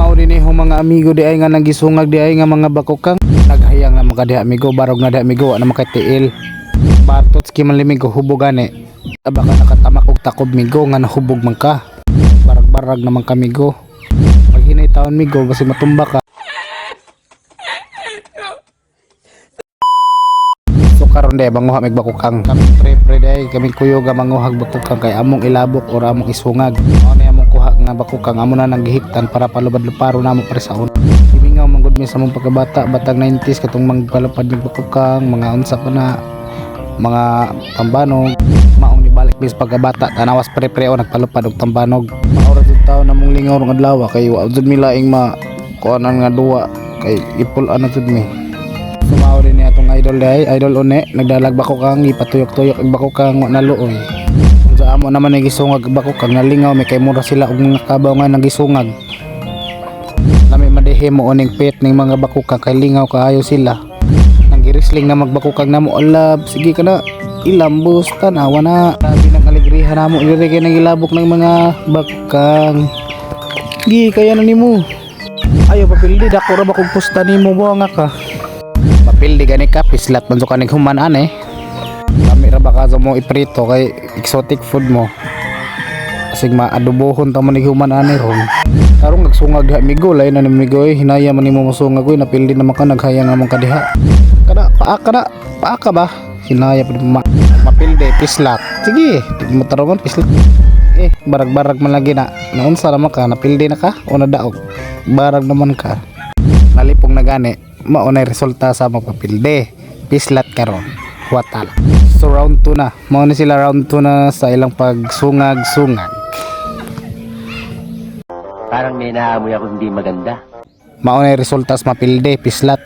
Mao din ho mga amigo di ay nga nagisungag di ay nga mga bakokang naghayang na mga di amigo barog na di amigo na makatiil bartot ski man limigo hubogane baka nakatamak og takob migo nga nahubog man ka barag-barag naman kamigo maghinay taon migo basi matumba ka. So karon de banguha mig bakokang kami pre day kami kuyoga manguhag bakokang kay among ilabok or among isungag mao ni among kuha nga bakokang amo na naghihiktan para palubad-luparo namo pre sa una himingaw manggod mi sa among pagkabata batag 90s katong magpalupad mig bakokang mga unsa pa na mga tambanog maong nibalik bis pagkabata tanawas pre o nagpalupad og tambanog maura jud tawo namong lingaw rong adlaw kay wa jud mi laing ma kuanan nga duwa kay ipul ana jud mi. Sumaw rin niya itong idol day, idol une, nagdalag bakokang, ipatuyok-tuyok ang bakokang naluoy. Sa amo naman nagisungag bakokang, nalingaw, may kay mura sila og mga kabaw nga nagisungag. Nami madehe mo uning pet ng mga bakokang, kay lingaw kaayo sila. Nanggirisling na magbakokang na mo, alab, sige ka na, ilambos, tanawa na. Grabe ng alegriha na mo, ilirigay ng ilabok ng mga bakokang. Gi, kaya na ni mo. Ayaw papildi, dako ra ba kung pusta ni mo, buwa nga ka. Pildi gani ka pislat man so kanig human ane kami ra baka sa mo iprito kay exotic food mo sig maadobohon ta man human ane ron karong nagsungag diha migo lain na migo hinaya man nimo mosungag oy napildi naman ka naghayang among kadiha paa ka ba hinaya pud mapildi pislat sige mo tarongon pislat barag-barag man lagi na naunsa naman ka napildi na ka o nadaog barag naman ka nalipong na gani maunay resulta sa magpapilde pislat karon watal. So round 2 na mao ni sila round 2 na sa ilang pagsungag-sungag parang may naamoy ako hindi maganda maunay resulta sa mapilde pislat.